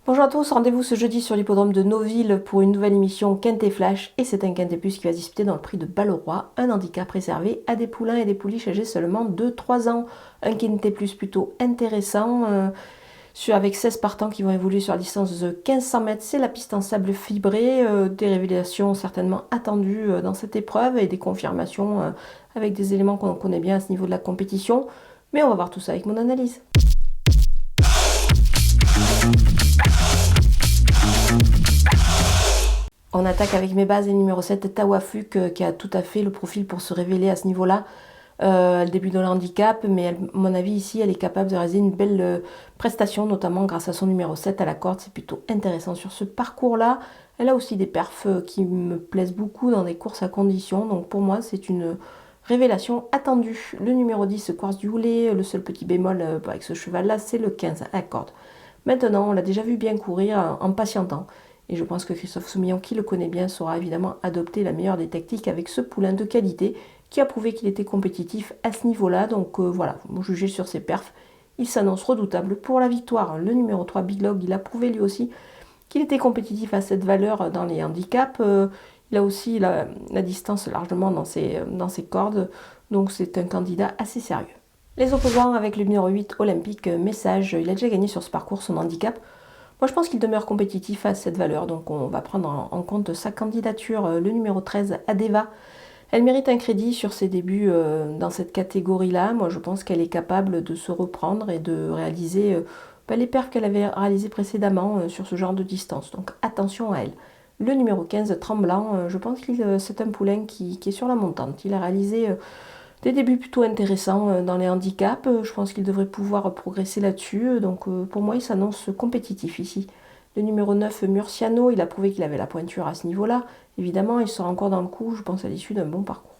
Bonjour à tous, rendez-vous ce jeudi sur l'hippodrome de Noville pour une nouvelle émission Quintet Flash et c'est un Quintet Plus qui va se disputer dans le prix de Balleroy, un handicap réservé à des poulains et des pouliches âgés seulement de 3 ans. Un Quintet Plus plutôt intéressant avec 16 partants qui vont évoluer sur la distance de 1500 mètres. C'est la piste en sable fibré, des révélations certainement attendues dans cette épreuve et des confirmations avec des éléments qu'on connaît bien à ce niveau de la compétition. Mais on va voir tout ça avec mon analyse. On attaque avec mes bases et numéro 7, Tawafuk, qui a tout à fait le profil pour se révéler à ce niveau-là. Elle débute dans le handicap, mais à mon avis, ici, elle est capable de réaliser une belle prestation, notamment grâce à son numéro 7 à la corde. C'est plutôt intéressant sur ce parcours-là. Elle a aussi des perfs qui me plaisent beaucoup dans des courses à condition. Donc pour moi, c'est une révélation attendue. Le numéro 10, Quartz du Houlet, le seul petit bémol avec ce cheval-là, c'est le 15 à la corde. Maintenant, on l'a déjà vu bien courir en patientant. Et je pense que Christophe Soumillon, qui le connaît bien, saura évidemment adopter la meilleure des tactiques avec ce poulain de qualité qui a prouvé qu'il était compétitif à ce niveau-là. Donc voilà, vous jugez sur ses perfs. Il s'annonce redoutable pour la victoire. Le numéro 3, Big Log, il a prouvé lui aussi qu'il était compétitif à cette valeur dans les handicaps. Il a aussi la distance largement dans ses cordes. Donc c'est un candidat assez sérieux. Les opposants avec le numéro 8, Olympique Message, il a déjà gagné sur ce parcours son handicap. Moi, je pense qu'il demeure compétitif à cette valeur, donc on va prendre en compte sa candidature. Le numéro 13, Adeva, elle mérite un crédit sur ses débuts dans cette catégorie-là. Moi, je pense qu'elle est capable de se reprendre et de réaliser les perfs qu'elle avait réalisés précédemment sur ce genre de distance. Donc, attention à elle. Le numéro 15, Tremblant, je pense que c'est un poulain qui est sur la montante. Il a réalisé des débuts plutôt intéressants dans les handicaps. Je pense qu'il devrait pouvoir progresser là-dessus. Donc pour moi, il s'annonce compétitif ici. Le numéro 9, Murciano, il a prouvé qu'il avait la pointure à ce niveau-là. Évidemment, il sera encore dans le coup, je pense, à l'issue d'un bon parcours.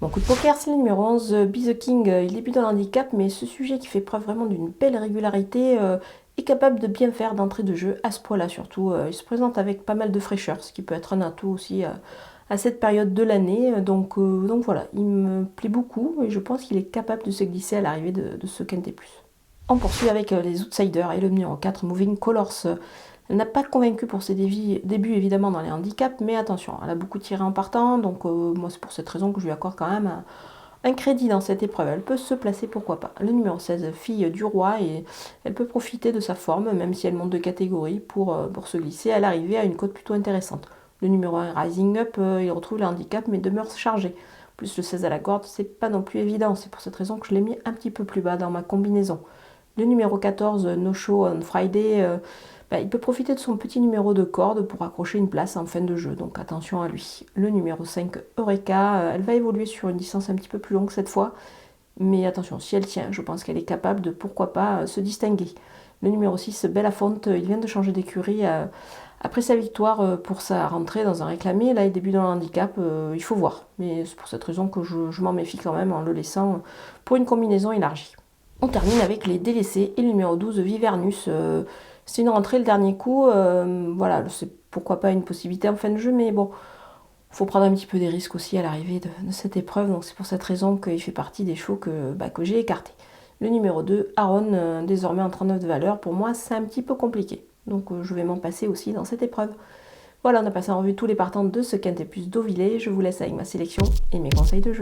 Mon coup de poker, c'est le numéro 11, Be The King. Il débute dans le handicap, mais ce sujet qui fait preuve vraiment d'une belle régularité est capable de bien faire d'entrée de jeu à ce poids-là surtout. Il se présente avec pas mal de fraîcheur, ce qui peut être un atout aussi à cette période de l'année. Donc voilà, il me plaît beaucoup et je pense qu'il est capable de se glisser à l'arrivée de ce Quintet Plus. On poursuit avec les outsiders et le numéro 4, Moving Colors. Elle n'a pas convaincu pour ses débuts évidemment dans les handicaps, mais attention, elle a beaucoup tiré en partant, donc moi c'est pour cette raison que je lui accorde quand même un crédit dans cette épreuve. Elle peut se placer, pourquoi pas. Le numéro 16, Fille du Roi, et elle peut profiter de sa forme, même si elle monte de catégorie, pour se glisser à l'arrivée à une cote plutôt intéressante. Le numéro 1, Rising Up, il retrouve le handicap mais demeure chargé. Plus le 16 à la corde, c'est pas non plus évident. C'est pour cette raison que je l'ai mis un petit peu plus bas dans ma combinaison. Le numéro 14, No Show on Friday, il peut profiter de son petit numéro de corde pour accrocher une place en fin de jeu. Donc attention à lui. Le numéro 5, Eureka, elle va évoluer sur une distance un petit peu plus longue cette fois. Mais attention, si elle tient, je pense qu'elle est capable de, pourquoi pas, se distinguer. Le numéro 6, Bellafonte, il vient de changer d'écurie après sa victoire pour sa rentrée dans un réclamé. Là, il débute dans le handicap, il faut voir. Mais c'est pour cette raison que je m'en méfie quand même en le laissant pour une combinaison élargie. On termine avec les délaissés et le numéro 12, Vivernus. C'est une rentrée le dernier coup. Voilà, c'est pourquoi pas une possibilité en fin de jeu, mais bon, il faut prendre un petit peu des risques aussi à l'arrivée de cette épreuve. Donc c'est pour cette raison qu'il fait partie des chevaux que j'ai écartés. Le numéro 2, Aaron, désormais en 39 de valeur, pour moi c'est un petit peu compliqué. Donc je vais m'en passer aussi dans cette épreuve. Voilà, on a passé en revue tous les partants de ce Quintet Plus Deauvillé. Je vous laisse avec ma sélection et mes conseils de jeu.